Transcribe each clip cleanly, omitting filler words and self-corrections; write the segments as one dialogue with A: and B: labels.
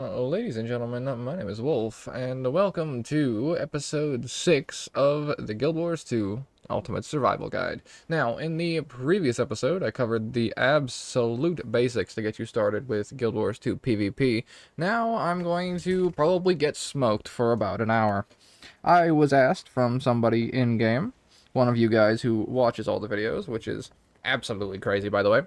A: Ladies and gentlemen, my name is Wolf, and welcome to episode 6 of the Guild Wars 2 Ultimate Survival Guide. Now, in the previous episode, I covered the absolute basics to get you started with Guild Wars 2 PvP. Now, I'm going to probably get smoked for about an hour. I was asked from somebody in-game, one of you guys who watches all the videos, which is absolutely crazy, by the way.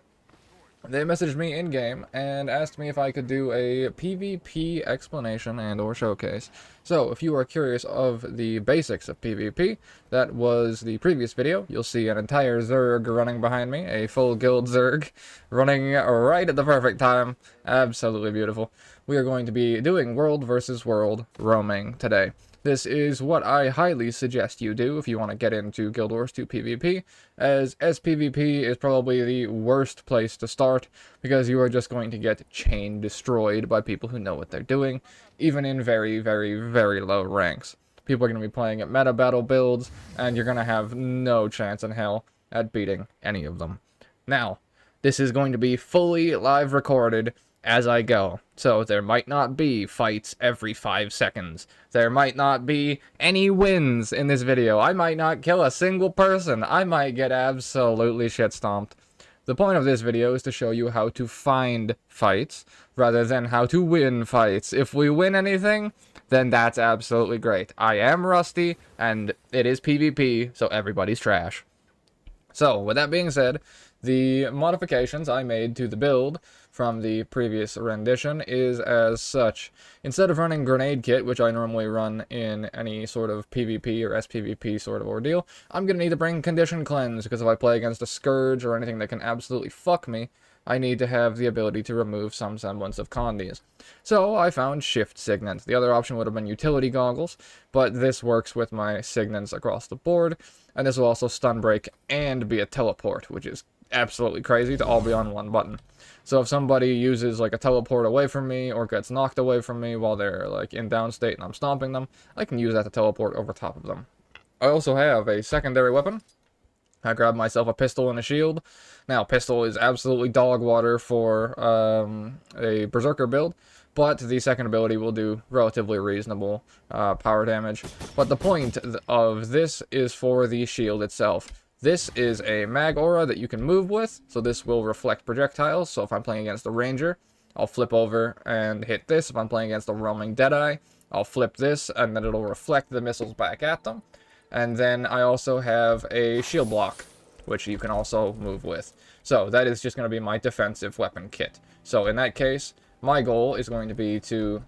A: They messaged me in-game and asked me if I could do a PvP explanation and or showcase. So, if you are curious of the basics of PvP, that was the previous video. You'll see an entire Zerg running behind me, a full guild Zerg, running right at the perfect time. Absolutely beautiful. We are going to be doing world versus world roaming today. This is what I highly suggest you do if you want to get into Guild Wars 2 PvP, as SPvP is probably the worst place to start, because you are just going to get chain destroyed by people who know what they're doing, even in very, very, very low ranks. People are going to be playing at meta battle builds, and you're going to have no chance in hell at beating any of them. Now, this is going to be fully live recorded as I go. So there might not be fights every 5 seconds. There might not be any wins in this video. I might not kill a single person. I might get absolutely shit stomped. The point of this video is to show you how to find fights rather than how to win fights. If we win anything, then that's absolutely great. I am rusty, and it is PvP, so everybody's trash. So, with that being said, the modifications I made to the build from the previous rendition is as such. Instead of running Grenade Kit, which I normally run in any sort of PvP or SPvP sort of ordeal, I'm going to need to bring Condition Cleanse, because if I play against a Scourge or anything that can absolutely fuck me, I need to have the ability to remove some semblance of condies. So I found Shift Signants. The other option would have been Utility Goggles, but this works with my Signants across the board, and this will also stun break and be a teleport, which is absolutely crazy to all be on one button. So if somebody uses like a teleport away from me or gets knocked away from me while they're like in down state and I'm stomping them, I can use that to teleport over top of them. I also have a secondary weapon. I grabbed myself a pistol and a shield. Now, pistol is absolutely dog water for a berserker build, but the second ability will do relatively reasonable power damage. But the point of this is for the shield itself. This is a mag aura that you can move with, so this will reflect projectiles. So if I'm playing against a ranger, I'll flip over and hit this. If I'm playing against a roaming deadeye, I'll flip this, and then it'll reflect the missiles back at them. And then I also have a shield block, which you can also move with. So that is just going to be my defensive weapon kit. So in that case, my goal is going to be to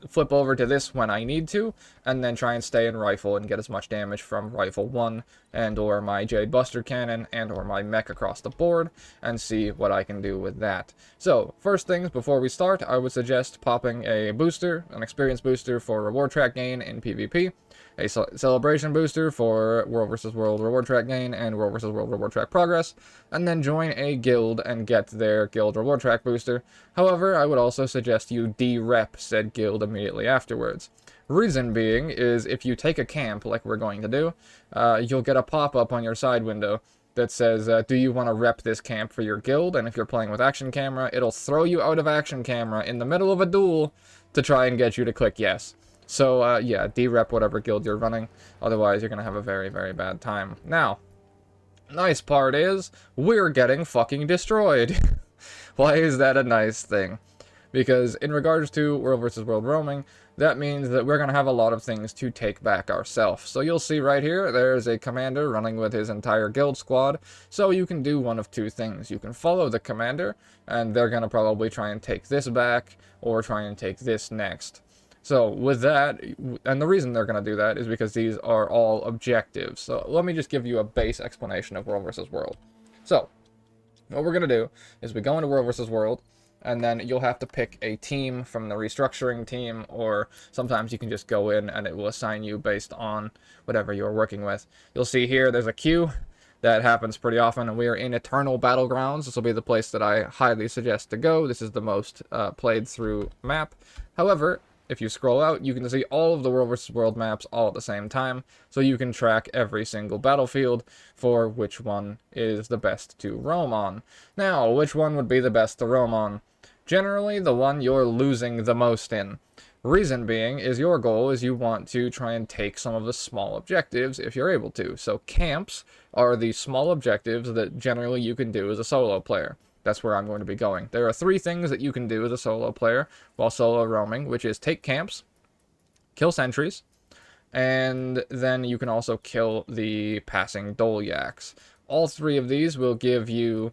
A: flip over to this when I need to, and then try and stay in rifle and get as much damage from rifle 1 and or my Jade Buster Cannon and or my mech across the board, and see what I can do with that. So first things before we start, I would suggest popping a booster, an experience booster for reward track gain in PvP, a celebration booster for World vs. World reward track gain and World vs. World reward track progress, and then join a guild and get their guild reward track booster. However, I would also suggest you de-rep said guild immediately afterwards. Reason being is if you take a camp like we're going to do, you'll get a pop-up on your side window that says, do you want to rep this camp for your guild? And if you're playing with action camera, it'll throw you out of action camera in the middle of a duel to try and get you to click yes. So, yeah, de-rep whatever guild you're running, otherwise you're going to have a very, very bad time. Now, nice part is, we're getting fucking destroyed. Why is that a nice thing? Because in regards to World vs. World roaming, that means that we're going to have a lot of things to take back ourselves. So you'll see right here, there's a commander running with his entire guild squad, so you can do one of two things. You can follow the commander, and they're going to probably try and take this back, or try and take this next. So with that, and the reason they're going to do that is because these are all objectives. So let me just give you a base explanation of World vs. World. So, what we're going to do is we go into World vs. World, and then you'll have to pick a team from the restructuring team, or sometimes you can just go in and it will assign you based on whatever you're working with. You'll see here there's a queue. That happens pretty often, and we are in Eternal Battlegrounds. This will be the place that I highly suggest to go. This is the most played through map. However, if you scroll out, you can see all of the World vs. World maps all at the same time, so you can track every single battlefield for which one is the best to roam on. Now, which one would be the best to roam on? Generally, the one you're losing the most in. Reason being is your goal is you want to try and take some of the small objectives if you're able to. So camps are the small objectives that generally you can do as a solo player. That's where I'm going to be going. There are 3 things that you can do as a solo player while solo roaming, which is take camps, kill sentries, and then you can also kill the passing Dolyaks. All 3 of these will give you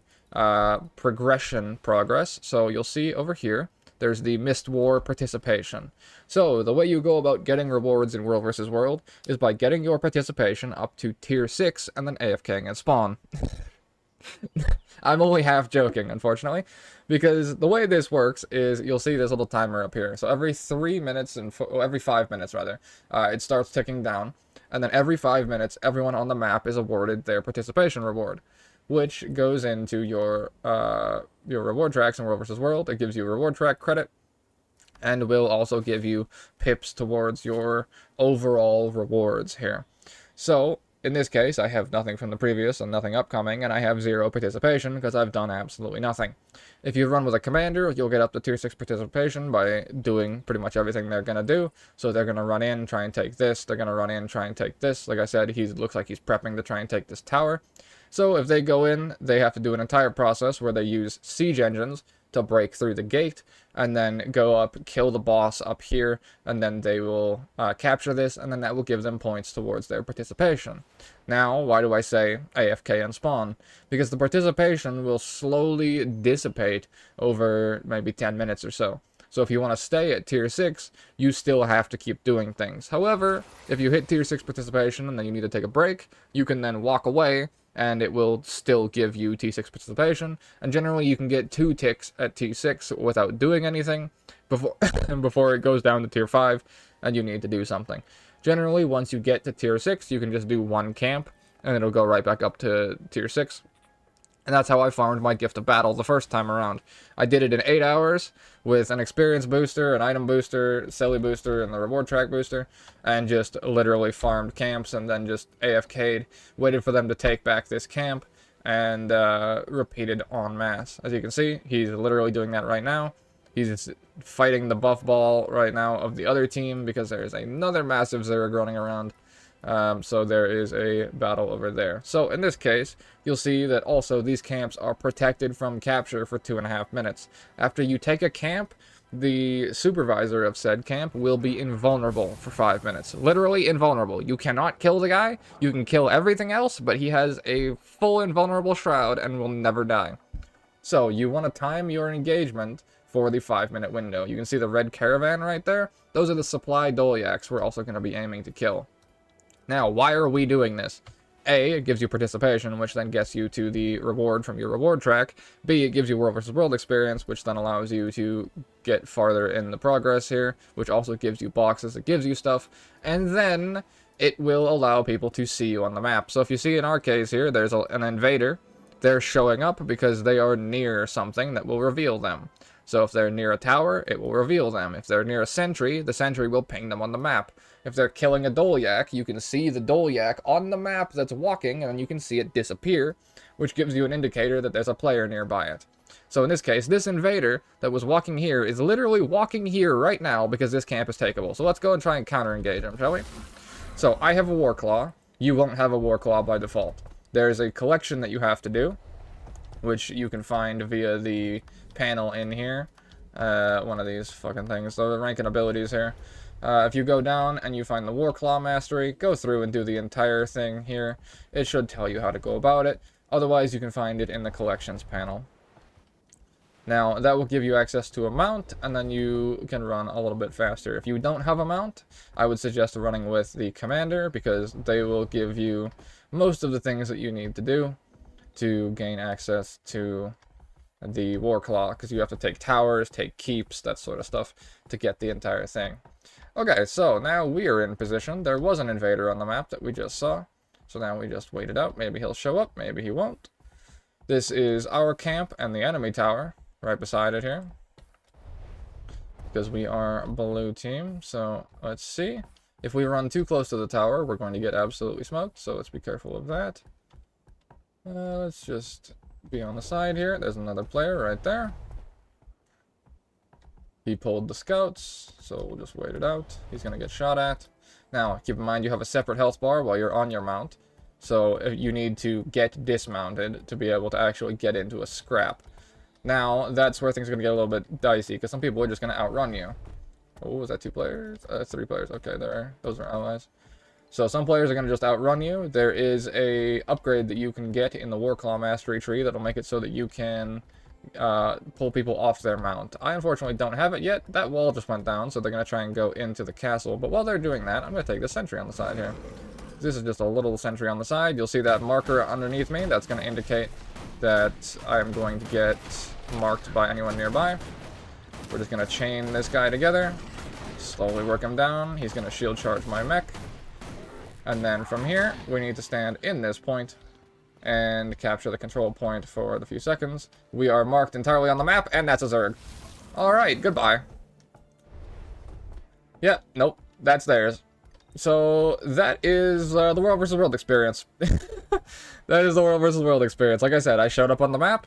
A: progression progress. So you'll see over here, there's the Mist War participation. So the way you go about getting rewards in World vs. World is by getting your participation up to tier 6 and then AFKing at spawn. I'm only half joking, unfortunately, because the way this works is you'll see this little timer up here. So every 3 minutes every 5 minutes rather, it starts ticking down, and then every 5 minutes, everyone on the map is awarded their participation reward, which goes into your reward tracks in World vs. World. It gives you reward track credit, and will also give you pips towards your overall rewards here. So in this case, I have nothing from the previous and nothing upcoming, and I have 0 participation because I've done absolutely nothing. If you run with a commander, you'll get up to tier 6 participation by doing pretty much everything they're going to do. So they're going to run in, try and take this. They're going to run in, try and take this. Like I said, he looks like he's prepping to try and take this tower. So if they go in, they have to do an entire process where they use siege engines to break through the gate, and then go up, kill the boss up here, and then they will capture this, and then that will give them points towards their participation. Now, why do I say AFK and spawn? Because the participation will slowly dissipate over maybe 10 minutes or so. So if you want to stay at tier 6, you still have to keep doing things. However, if you hit tier 6 participation and then you need to take a break, you can then walk away, and it will still give you T6 participation, and generally you can get 2 ticks at T6 without doing anything before it goes down to tier 5 and you need to do something. Generally, once you get to tier 6, you can just do 1 camp and it'll go right back up to tier 6. And that's how I farmed my Gift of Battle the first time around. I did it in 8 hours with an experience booster, an item booster, Selly booster, and the reward track booster, and just literally farmed camps and then just AFK'd, waited for them to take back this camp, and repeated en masse. As you can see, he's literally doing that right now. He's fighting the buff ball right now of the other team because there is another massive Zerg running around. So there is a battle over there. So in this case, you'll see that also these camps are protected from capture for 2.5 minutes. After you take a camp, the supervisor of said camp will be invulnerable for 5 minutes. Literally invulnerable. You cannot kill the guy. You can kill everything else, but he has a full invulnerable shroud and will never die. So you want to time your engagement for the 5-minute window. You can see the red caravan right there. Those are the supply Dolyaks we're also going to be aiming to kill. Now, why are we doing this? A, it gives you participation, which then gets you to the reward from your reward track. B, it gives you World vs. World experience, which then allows you to get farther in the progress here, which also gives you boxes, it gives you stuff. And then it will allow people to see you on the map. So if you see in our case here, there's an invader. They're showing up because they are near something that will reveal them. So if they're near a tower, it will reveal them. If they're near a sentry, the sentry will ping them on the map. If they're killing a Dolyak, you can see the Dolyak on the map that's walking, and then you can see it disappear, which gives you an indicator that there's a player nearby it. So in this case, this invader that was walking here is literally walking here right now because this camp is takeable. So let's go and try and counter-engage him, shall we? So I have a Warclaw. You won't have a Warclaw by default. There's a collection that you have to do, which you can find via the panel in here. One of these fucking things. So the rank and abilities here. If you go down and you find the Warclaw Mastery, go through and do the entire thing here. It should tell you how to go about it. Otherwise, you can find it in the collections panel. Now, that will give you access to a mount, and then you can run a little bit faster. If you don't have a mount, I would suggest running with the commander, because they will give you most of the things that you need to do to gain access to the Warclaw, because you have to take towers, take keeps, that sort of stuff, to get the entire thing. Okay, so now we are in position. There was an invader on the map that we just saw. So now we just wait it out. Maybe he'll show up, maybe he won't. This is our camp and the enemy tower right beside it here, because we are blue team. So let's see. If we run too close to the tower, we're going to get absolutely smoked, so let's be careful of that. Let's just be on the side here. There's another player right there. He pulled the scouts, so we'll just wait it out. He's going to get shot at. Now, keep in mind you have a separate health bar while you're on your mount. So you need to get dismounted to be able to actually get into a scrap. Now, that's where things are going to get a little bit dicey, because some people are just going to outrun you. Oh, was that 2 players? That's 3 players. Okay, those are allies. So some players are going to just outrun you. There is a upgrade that you can get in the Warclaw Mastery tree that'll make it so that you can pull people off their mount. I unfortunately don't have it yet. That wall just went down, so they're going to try and go into the castle. But while they're doing that, I'm going to take the sentry on the side here. This is just a little sentry on the side. You'll see that marker underneath me. That's going to indicate that I'm going to get marked by anyone nearby. We're just going to chain this guy together. Slowly work him down. He's going to shield charge my mech. And then from here, we need to stand in this point and capture the control point for the few seconds. We are marked entirely on the map, and that's a Zerg. Alright, goodbye. Yeah, nope, that's theirs. So, that is the World vs. World experience. That is the World vs. World experience. Like I said, I showed up on the map,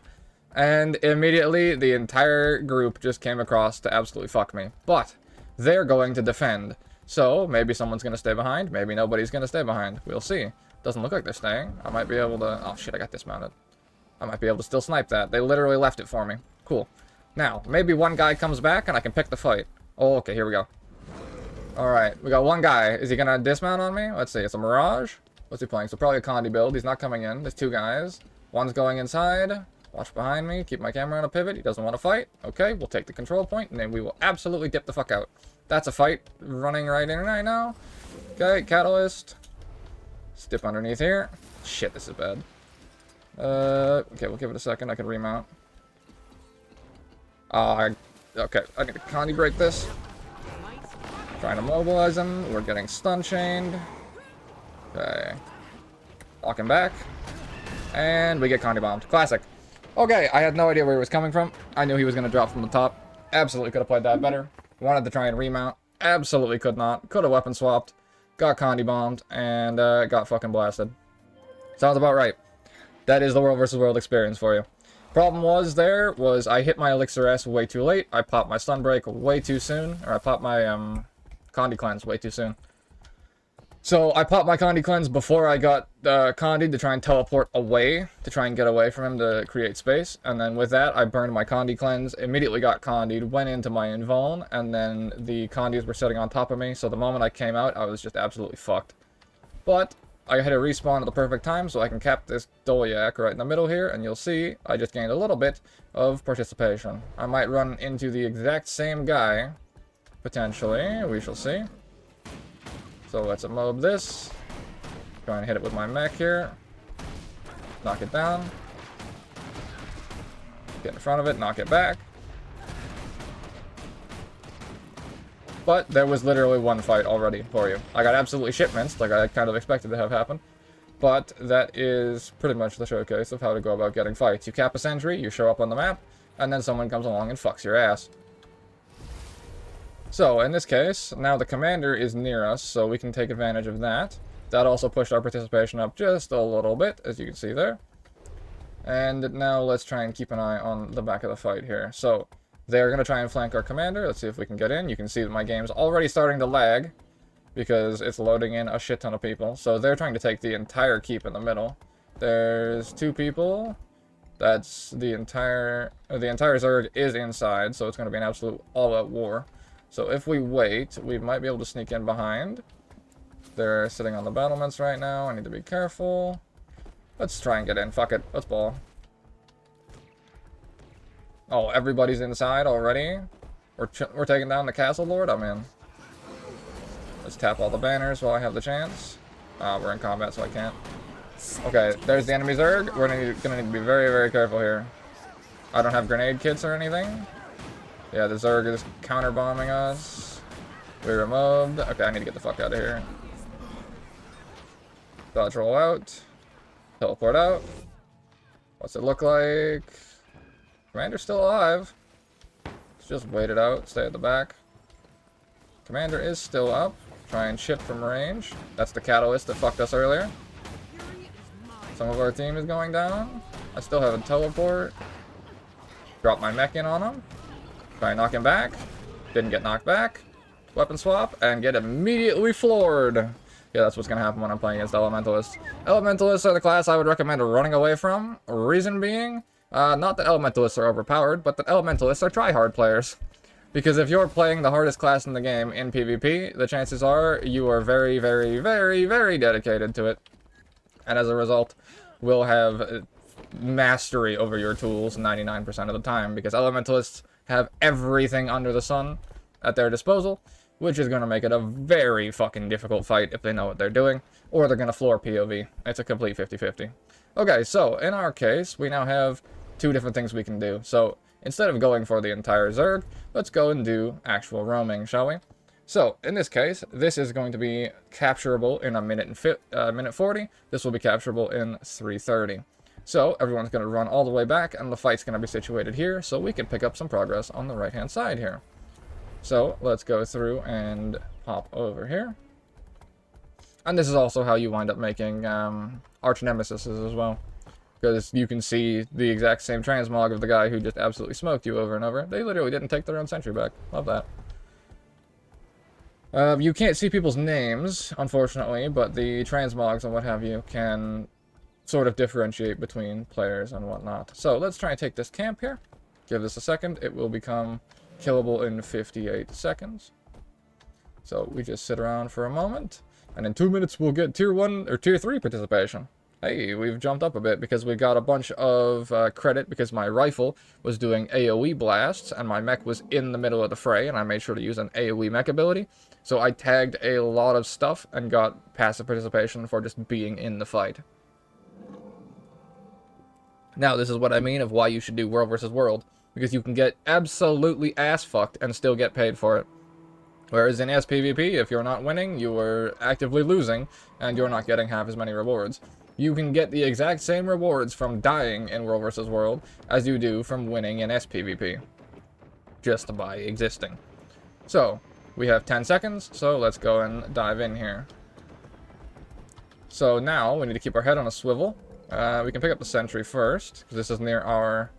A: and immediately the entire group just came across to absolutely fuck me. But they're going to defend. So, maybe someone's going to stay behind, maybe nobody's going to stay behind. We'll see. Doesn't look like they're staying. I might be able to... Oh, shit, I got dismounted. I might be able to still snipe that. They literally left it for me. Cool. Now, maybe one guy comes back and I can pick the fight. Oh, okay, here we go. Alright, we got one guy. Is he going to dismount on me? Let's see. It's a Mirage. What's he playing? So probably a Condi build. He's not coming in. There's 2 guys. One's going inside. Watch behind me. Keep my camera on a pivot. He doesn't want to fight. Okay, we'll take the control point, and then we will absolutely dip the fuck out. That's a fight running right in right now. Okay, Catalyst. Step underneath here. Shit, this is bad. Okay, we'll give it a second. I can remount. Okay, I need to Condi break this. Trying to mobilize him. We're getting stun chained. Okay. Walking back. And we get Condi bombed. Classic. Okay, I had no idea where he was coming from. I knew he was going to drop from the top. Absolutely could have played that better. Wanted to try and remount. Absolutely could not. Could have weapon swapped. Got Condi bombed. And got fucking blasted. Sounds about right. That is the World vs. World experience for you. Problem was I hit my Elixir S way too late. I popped my stun break way too soon. Or I popped my Condi cleanse way too soon. So I popped my Condi cleanse before I got Condi to try and teleport away, to try and get away from him to create space. And then with that, I burned my Condi cleanse, immediately got Condi'd, went into my invuln, and then the Condis were sitting on top of me. So the moment I came out, I was just absolutely fucked. But I had a respawn at the perfect time, so I can cap this Dolyak right in the middle here, and you'll see I just gained a little bit of participation. I might run into the exact same guy, potentially. We shall see. So let's mob this. Try and hit it with my mech here. Knock it down. Get in front of it, knock it back. But there was literally one fight already for you. I got absolutely shipments, like I kind of expected to have happen. But that is pretty much the showcase of how to go about getting fights. You cap a sentry, you show up on the map, and then someone comes along and fucks your ass. So, in this case, now the commander is near us, so we can take advantage of that. That also pushed our participation up just a little bit, as you can see there. And now let's try and keep an eye on the back of the fight here. So, they're going to try and flank our commander. Let's see if we can get in. You can see that my game's already starting to lag, because it's loading in a shit ton of people. So, they're trying to take the entire keep in the middle. There's 2 people. That's the entire Zerg is inside, so it's going to be an absolute all-out war. So if we wait, we might be able to sneak in behind. They're sitting on the battlements right now. I need to be careful. Let's try and get in. Fuck it. Let's ball. Oh, everybody's inside already? We're taking down the Castle Lord? I'm in. Let's tap all the banners while I have the chance. We're in combat, so I can't. Okay, there's the enemy Zerg. We're gonna need to be very, very careful here. I don't have grenade kits or anything. Yeah, the Zerg is counter-bombing us. We removed. Okay, I need to get the fuck out of here. Dodge roll out. Teleport out. What's it look like? Commander's still alive. Let's just wait it out. Stay at the back. Commander is still up. Try and ship from range. That's the catalyst that fucked us earlier. Some of our team is going down. I still have a teleport. Drop my mech in on him. Try and knock him back. Didn't get knocked back. Weapon swap, and get immediately floored. Yeah, that's what's going to happen when I'm playing against Elementalists. Elementalists are the class I would recommend running away from. Reason being, not that Elementalists are overpowered, but that Elementalists are try-hard players. Because if you're playing the hardest class in the game in PvP, the chances are you are very, very, very, very dedicated to it. And as a result, will have mastery over your tools 99% of the time, because Elementalists have everything under the sun at their disposal, which is going to make it a very fucking difficult fight if they know what they're doing, or they're going to floor POV. It's a complete 50-50. Okay, so in our case, we now have two different things we can do. So instead of going for the entire Zerg, let's go and do actual roaming, shall we? So, in this case, this is going to be capturable in a minute and 40. This will be capturable in 3:30. So, everyone's going to run all the way back, and the fight's going to be situated here, so we can pick up some progress on the right-hand side here. So, let's go through and pop over here. And this is also how you wind up making arch nemesis as well. Because you can see the exact same transmog of the guy who just absolutely smoked you over and over. They literally didn't take their own sentry back. Love that. You can't see people's names, unfortunately, but the transmogs and what have you can sort of differentiate between players and whatnot. So let's try and take this camp here. Give this a second. It will become killable in 58 seconds. So we just sit around for a moment, and in 2 minutes we'll get tier 1 or tier 3 participation. Hey, we've jumped up a bit because we got a bunch of credit because my rifle was doing AoE blasts and my mech was in the middle of the fray, and I made sure to use an AoE mech ability. So I tagged a lot of stuff and got passive participation for just being in the fight. Now, this is what I mean of why you should do World vs. World, because you can get absolutely ass-fucked and still get paid for it. Whereas in SPVP, if you're not winning, you are actively losing, and you're not getting half as many rewards. You can get the exact same rewards from dying in World vs. World as you do from winning in SPVP, just by existing. So, we have 10 seconds, so let's go and dive in here. So now, we need to keep our head on a swivel. We can pick up the sentry first, because this is near our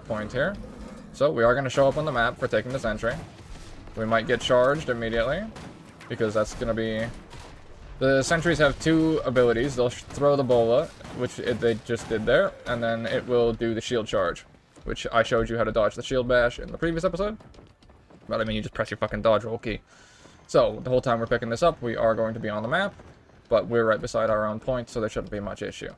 A: point here. So, we are going to show up on the map for taking the sentry. We might get charged immediately, because that's going to be... The sentries have two abilities. They'll throw the bola, which they just did there, and then it will do the shield charge, which I showed you how to dodge the shield bash in the previous episode. But I mean, you just press your fucking dodge roll key. So, the whole time we're picking this up, we are going to be on the map, but we're right beside our own point, so there shouldn't be much issue.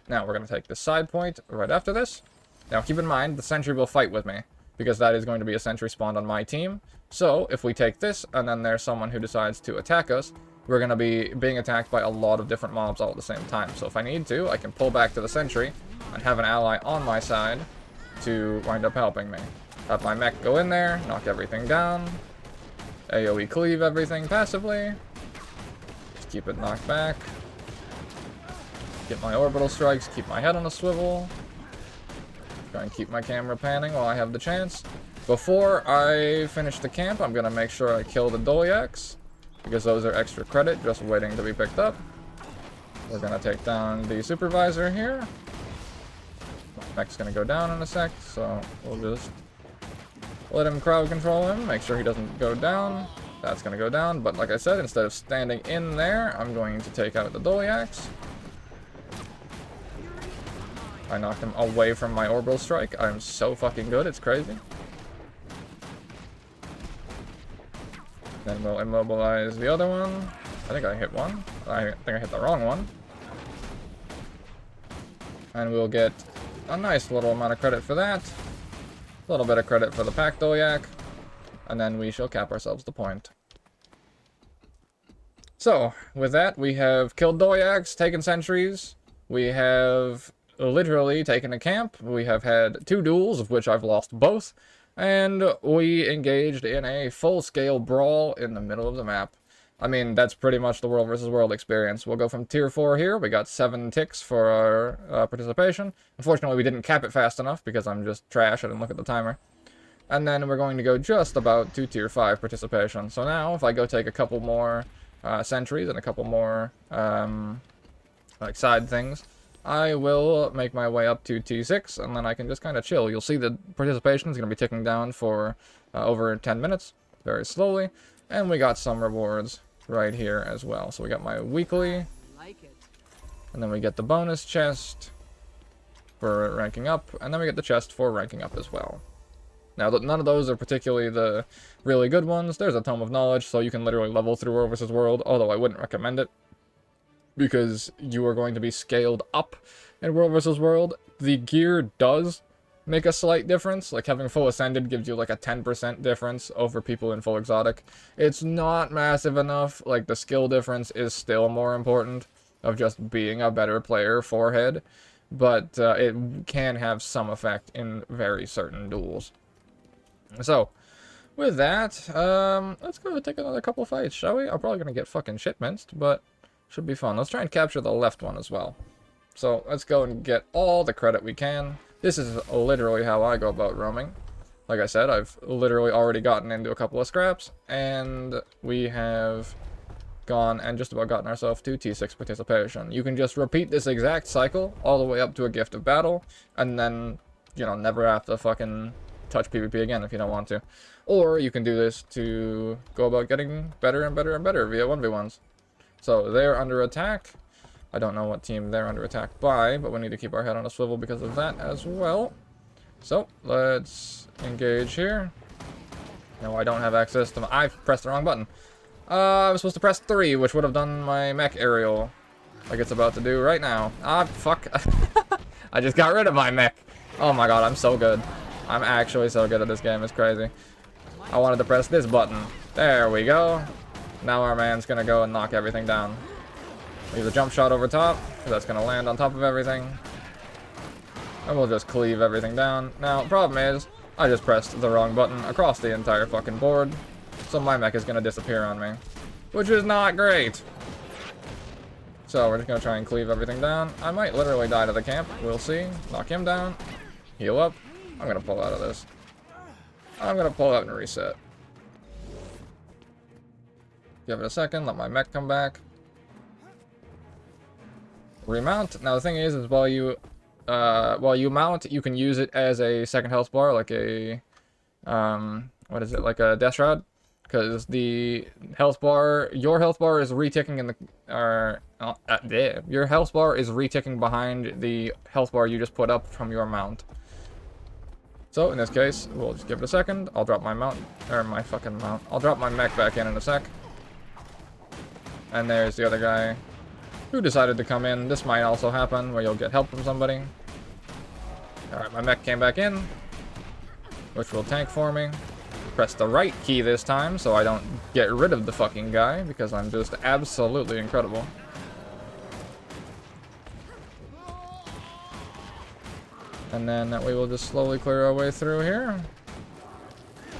A: Now, we're going to take this side point right after this. Now, keep in mind, the sentry will fight with me, because that is going to be a sentry spawned on my team. So, if we take this, and then there's someone who decides to attack us, we're going to be being attacked by a lot of different mobs all at the same time. So if I need to, I can pull back to the sentry and have an ally on my side to wind up helping me. Have my mech go in there, knock everything down, AoE cleave everything passively, just keep it knocked back, get my orbital strikes, keep my head on a swivel, try and keep my camera panning while I have the chance. Before I finish the camp, I'm going to make sure I kill the Dolyaks, because those are extra credit just waiting to be picked up. We're going to take down the supervisor here. Mech's going to go down in a sec, so we'll just let him crowd control him, make sure he doesn't go down. That's going to go down, but like I said, instead of standing in there, I'm going to take out the Dolyaks. I knocked him away from my orbital strike. I'm so fucking good, it's crazy. Then we'll immobilize the other one. I think I hit one. I think I hit the wrong one. And we'll get a nice little amount of credit for that. A little bit of credit for the pack Dolyak. And then we shall cap ourselves the point. So, with that, we have killed Dolyaks, taken sentries. We have literally taken a camp. We have had 2 duels, of which I've lost both. And we engaged in a full-scale brawl in the middle of the map. I mean, that's pretty much the World vs. World experience. We'll go from tier 4 here. We got 7 ticks for our participation. Unfortunately, we didn't cap it fast enough because I'm just trash. I didn't look at the timer. And then we're going to go just about to tier 5 participation. So now, if I go take a couple more sentries and a couple more like side things, I will make my way up to T6, and then I can just kind of chill. You'll see the participation is going to be ticking down for over 10 minutes, very slowly. And we got some rewards right here as well. So we got my weekly, and then we get the bonus chest for ranking up, and then we get the chest for ranking up as well. Now, none of those are particularly the really good ones. There's a Tome of Knowledge, so you can literally level through World vs. World, although I wouldn't recommend it, because you are going to be scaled up in World vs. World. The gear does make a slight difference. Like, having full Ascended gives you, like, a 10% difference over people in full Exotic. It's not massive enough. Like, the skill difference is still more important of just being a better player for head, but it can have some effect in very certain duels. So, with that, let's go take another couple fights, shall we? I'm probably going to get fucking shit minced, but should be fun. Let's try and capture the left one as well. So, let's go and get all the credit we can. This is literally how I go about roaming. Like I said, I've literally already gotten into a couple of scraps, and we have gone and just about gotten ourselves to T6 participation. You can just repeat this exact cycle all the way up to a Gift of Battle, and then, you know, never have to fucking touch PvP again if you don't want to. Or you can do this to go about getting better and better and better via 1v1s. So they're under attack. I don't know what team they're under attack by, but we need to keep our head on a swivel because of that as well. So let's engage here. No, I don't have access to I pressed the wrong button. I was supposed to press 3, which would have done my mech aerial like it's about to do right now. Ah, fuck. I just got rid of my mech. Oh my god, I'm so good. I'm actually so good at this game, it's crazy. I wanted to press this button. There we go. Now our man's gonna go and knock everything down. Leave a jump shot over top, because that's gonna land on top of everything. And we'll just cleave everything down. Now, problem is, I just pressed the wrong button across the entire fucking board. So my mech is gonna disappear on me. Which is not great. So we're just gonna try and cleave everything down. I might literally die to the camp. We'll see. Knock him down. Heal up. I'm gonna pull out of this. I'm gonna pull out and reset. Give it a second. Let my mech come back. Remount. Now the thing is while you mount, you can use it as a second health bar, like a what is it, like a death shroud, because the health bar, your health bar is reticking in the your health bar is reticking behind the health bar you just put up from your mount. So in this case, we'll just give it a second. I'll drop my mount, or my fucking mount. I'll drop my mech back in a sec. And there's the other guy who decided to come in. This might also happen where you'll get help from somebody. Alright, my mech came back in, which will tank for me. Press the right key this time so I don't get rid of the fucking guy, because I'm just absolutely incredible. And then we will just slowly clear our way through here.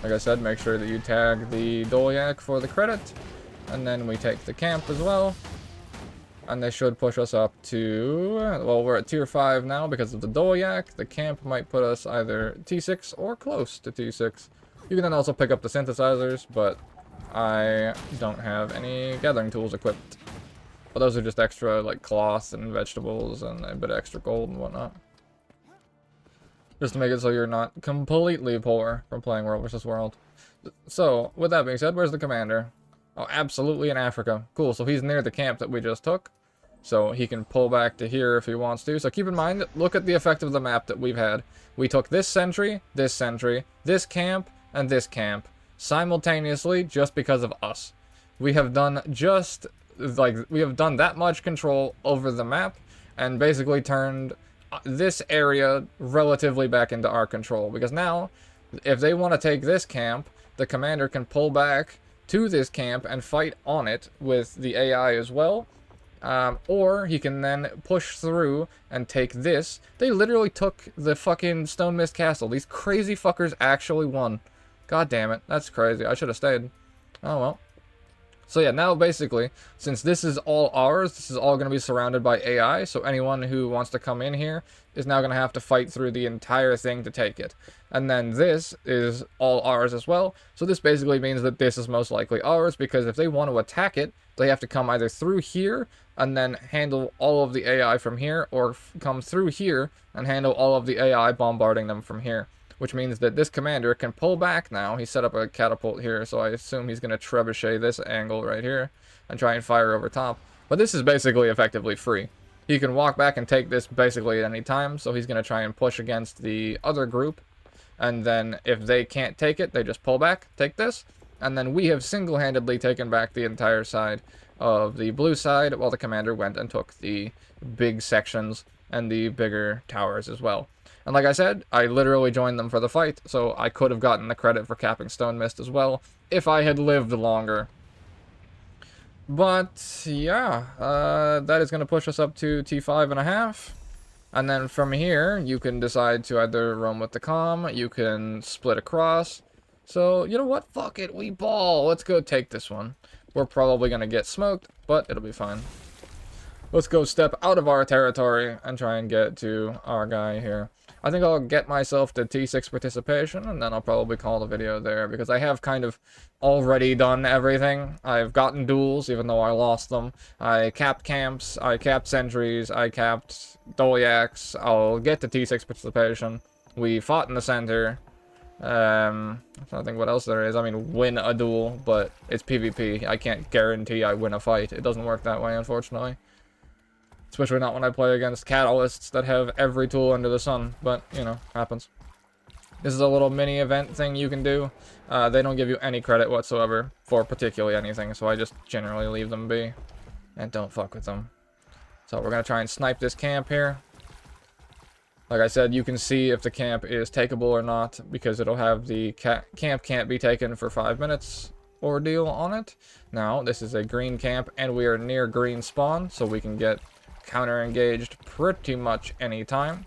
A: Like I said, make sure that you tag the Dolyak for the credit. And then we take the camp as well. And they should push us up to, well, we're at tier 5 now because of the Dolyak. The camp might put us either T6 or close to T6. You can then also pick up the synthesizers, but I don't have any gathering tools equipped. But those are just extra, like, cloth and vegetables and a bit of extra gold and whatnot. Just to make it so you're not completely poor from playing World vs. World. So, with that being said, where's the commander? Oh, absolutely in Africa. Cool, so he's near the camp that we just took. So he can pull back to here if he wants to. So keep in mind, look at the effect of the map that we've had. We took this sentry, this camp, and this camp simultaneously just because of us. We have done we have done that much control over the map and basically turned this area relatively back into our control. Because now, if they want to take this camp, the commander can pull back to this camp and fight on it with the AI as well. Or he can then push through and take this. They literally took the fucking Stone Mist Castle. These crazy fuckers actually won. God damn it. That's crazy. I should have stayed. Oh well. So yeah, now basically, since this is all ours, this is all going to be surrounded by AI, so anyone who wants to come in here is now going to have to fight through the entire thing to take it. And then this is all ours as well, so this basically means that this is most likely ours, because if they want to attack it, they have to come either through here and then handle all of the AI from here, or come through here and handle all of the AI bombarding them from here. which means that this commander can pull back now. He set up a catapult here, so I assume he's going to trebuchet this angle right here and try and fire over top. But this is basically effectively free. He can walk back and take this basically at any time, so he's going to try and push against the other group. And then if they can't take it, they just pull back, take this, and then we have single-handedly taken back the entire side of the blue side, while the commander went and took the big sections and the bigger towers as well. And like I said, I literally joined them for the fight, so I could have gotten the credit for capping Stone Mist as well, if I had lived longer. But, yeah, that is going to push us up to T5.5. And then from here, you can decide to either roam with the comm, you can split across. So, you know what? Fuck it, we ball. Let's go take this one. We're probably going to get smoked, but it'll be fine. Let's go step out of our territory and try and get to our guy here. I think I'll get myself to T6 participation, and then I'll probably call the video there, because I have kind of already done everything. I've gotten duels, even though I lost them. I capped camps, I capped sentries, I capped Doliacs. I'll get to T6 participation. We fought in the center. I'm trying to think what else there is. I mean, win a duel, but it's PvP. I can't guarantee I win a fight. It doesn't work that way, unfortunately. Especially not when I play against catalysts that have every tool under the sun. But, you know, happens. This is a little mini event thing you can do. They don't give you any credit whatsoever for particularly anything, so I just generally leave them be. And don't fuck with them. So we're going to try and snipe this camp here. Like I said, you can see if the camp is takeable or not, because it'll have the camp can't be taken for 5 minutes ordeal on it. Now, this is a green camp, and we are near green spawn, so we can get counter-engaged pretty much any time.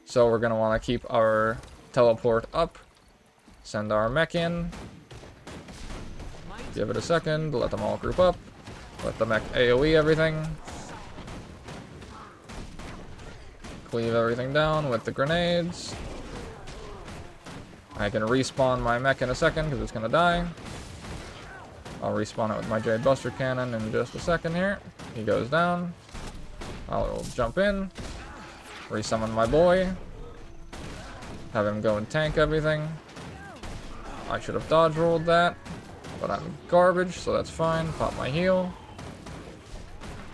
A: So we're going to want to keep our teleport up, send our mech in, give it a second, let them all group up, let the mech AoE everything, cleave everything down with the grenades. I can respawn my mech in a second because it's going to die. I'll respawn it with my Jade Buster Cannon in just a second here. He goes down. I'll jump in, resummon my boy, have him go and tank everything. I should have dodge rolled that, but I'm garbage, so that's fine. Pop my heal.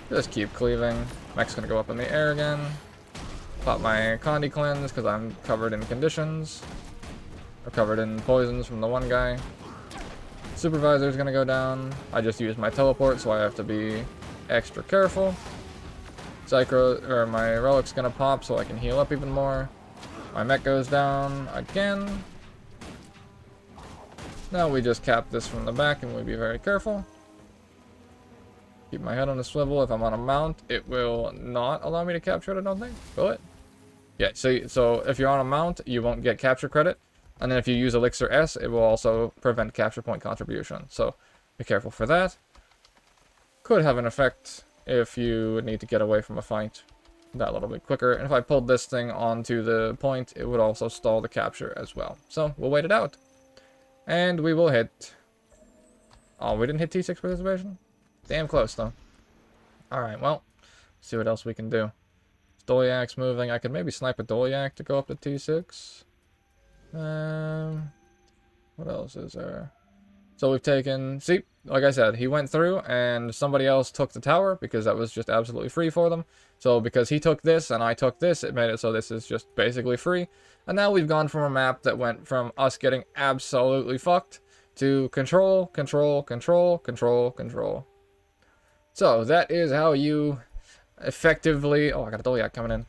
A: Just keep cleaving. Mech's gonna go up in the air again. Pop my Condi Cleanse, because I'm covered in conditions. Or covered in poisons from the one guy. Supervisor's gonna go down. I just used my teleport, so I have to be extra careful. My relic's gonna pop so I can heal up even more. My mech goes down again. Now we just cap this from the back and we'll be very careful. Keep my head on a swivel. If I'm on a mount, it will not allow me to capture it, I don't think. Will it? Yeah, so if you're on a mount, you won't get capture credit. And then if you use Elixir S, it will also prevent capture point contribution. So be careful for that. Could have an effect if you would need to get away from a fight that little bit quicker. And if I pulled this thing onto the point, it would also stall the capture as well. So we'll wait it out. And we will hit... Oh, we didn't hit T6 participation? Damn close, though. Alright, well, see what else we can do. Doliak's moving. I could maybe snipe a Doliak to go up to T6. What else is there? So we've taken... See, like I said, he went through and somebody else took the tower because that was just absolutely free for them. So because he took this and I took this, it made it so this is just basically free. And now we've gone from a map that went from us getting absolutely fucked to control, control, control, control, control. So that is how you effectively... Oh, I got a Doliak coming in.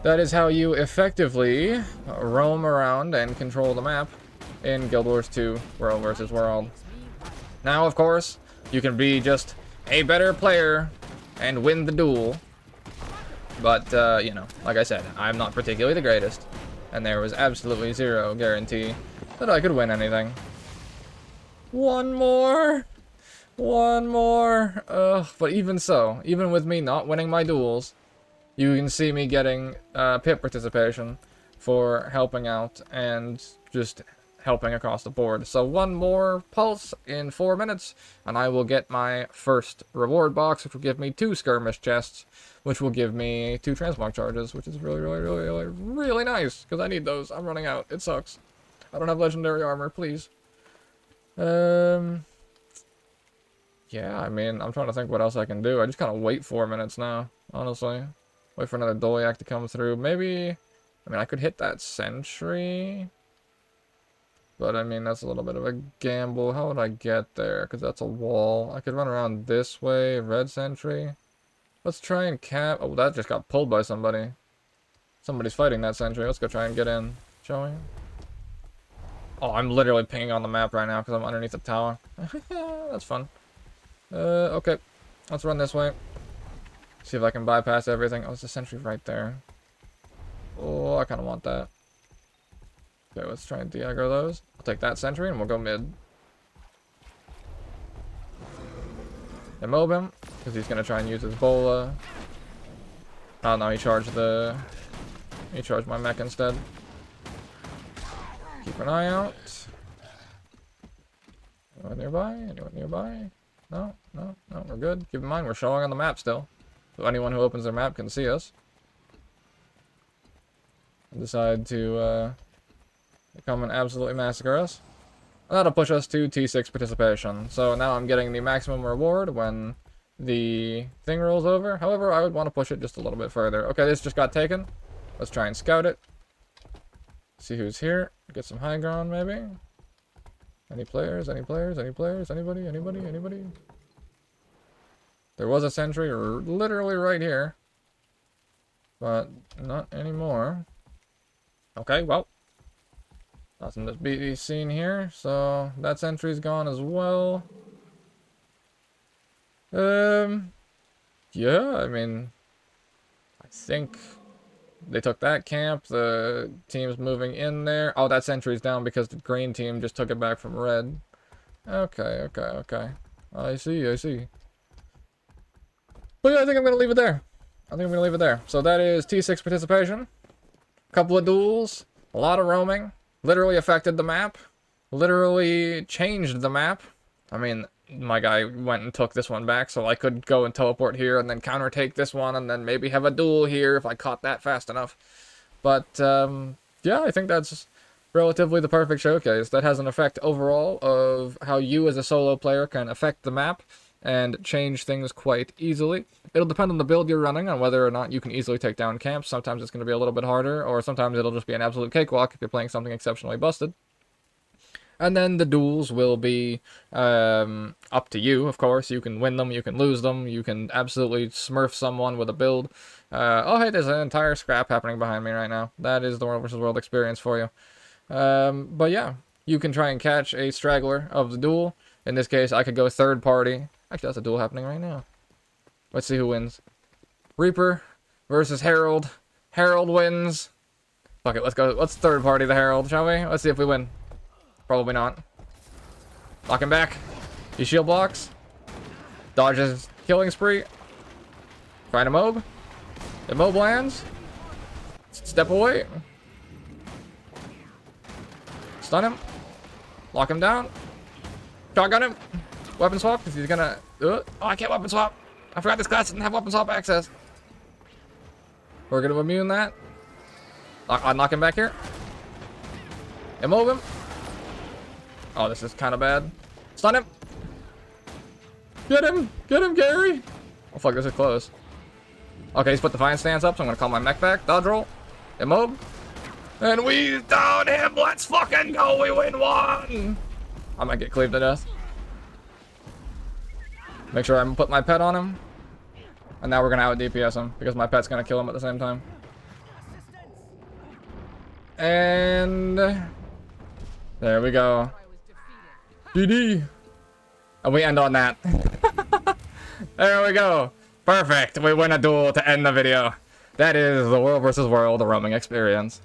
A: That is how you effectively roam around and control the map in Guild Wars 2 World vs. World. Now, of course, you can be just a better player and win the duel. But, you know, like I said, I'm not particularly the greatest. And there was absolutely zero guarantee that I could win anything. One more! One more! Ugh, but even so, even with me not winning my duels, you can see me getting pit participation for helping out and just helping across the board. So one more pulse in 4 minutes, and I will get my first reward box, which will give me 2 skirmish chests, which will give me 2 transmog charges, which is really nice, because I need those. I'm running out. It sucks. I don't have legendary armor, please. Yeah, I mean, I'm trying to think what else I can do. I just kind of wait 4 minutes now, honestly. Wait for another Dolyak to come through. Maybe, I mean, I could hit that sentry. But, I mean, that's a little bit of a gamble. How would I get there? Because that's a wall. I could run around this way. Red sentry. Let's try and cap... Oh, that just got pulled by somebody. Somebody's fighting that sentry. Let's go try and get in. Shall we? Oh, I'm literally pinging on the map right now because I'm underneath the tower. That's fun. Okay. Let's run this way. See if I can bypass everything. Oh, there's a sentry right there. Oh, I kind of want that. Okay, let's try and de-aggro those. I'll take that sentry and we'll go mid. Immob him, because he's going to try and use his bola. Oh no, he charged my mech instead. Keep an eye out. Anyone nearby? Anyone nearby? No, no, no, we're good. Keep in mind, we're showing on the map still. So anyone who opens their map can see us. Decide to come and absolutely massacre us. And that'll push us to T6 participation. So now I'm getting the maximum reward when the thing rolls over. However, I would want to push it just a little bit further. Okay, this just got taken. Let's try and scout it. See who's here. Get some high ground, maybe. Any players? Any players? Any players? Anybody? Anybody? Anybody? There was a sentry literally right here. But not anymore. Okay, well. Nothing to be seen here. So that sentry's gone as well. Yeah, I mean, I think they took that camp. The team's moving in there. Oh, that sentry's down because the green team just took it back from red. Okay, okay, okay. I see, I see. But yeah, I think I'm going to leave it there. I think I'm going to leave it there. So that is T6 participation. Couple of duels. A lot of roaming. Literally affected the map. Literally changed the map. I mean, my guy went and took this one back, so I could go and teleport here and then counter take this one and then maybe have a duel here if I caught that fast enough. But, yeah, I think that's relatively the perfect showcase. That has an effect overall of how you as a solo player can affect the map and change things quite easily. It'll depend on the build you're running, on whether or not you can easily take down camps. Sometimes it's going to be a little bit harder, or sometimes it'll just be an absolute cakewalk if you're playing something exceptionally busted. And then the duels will be up to you, of course. You can win them, you can lose them, you can absolutely smurf someone with a build. Oh, hey, there's an entire scrap happening behind me right now. That is the World vs. World experience for you. But yeah, you can try and catch a straggler of the duel. In this case, I could go third party. Actually, that's a duel happening right now. Let's see who wins. Reaper versus Herald. Herald wins. Fuck it, let's go. Let's third party the Herald, shall we? Let's see if we win. Probably not. Lock him back. He shield blocks. Dodges killing spree. Find a mob. The mob lands. Step away. Stun him. Lock him down. Shotgun him. Weapon swap, because he's gonna... Oh, I can't weapon swap. I forgot this class didn't have weapon swap access. We're gonna immune that. I'll knock him back here. Immove him. Oh, this is kind of bad. Stun him. Get him. Get him, Gary. Oh, fuck, this is close. Okay, he's put the Defiant stance up, so I'm gonna call my mech back. Dodge roll. Immob. And we down him. Let's fucking go. We win one. I might get cleaved to death. Make sure I put my pet on him. And now we're gonna out DPS him because my pet's gonna kill him at the same time. And there we go. GD. And we end on that. There we go. Perfect. We win a duel to end the video. That is the World vs. World roaming experience.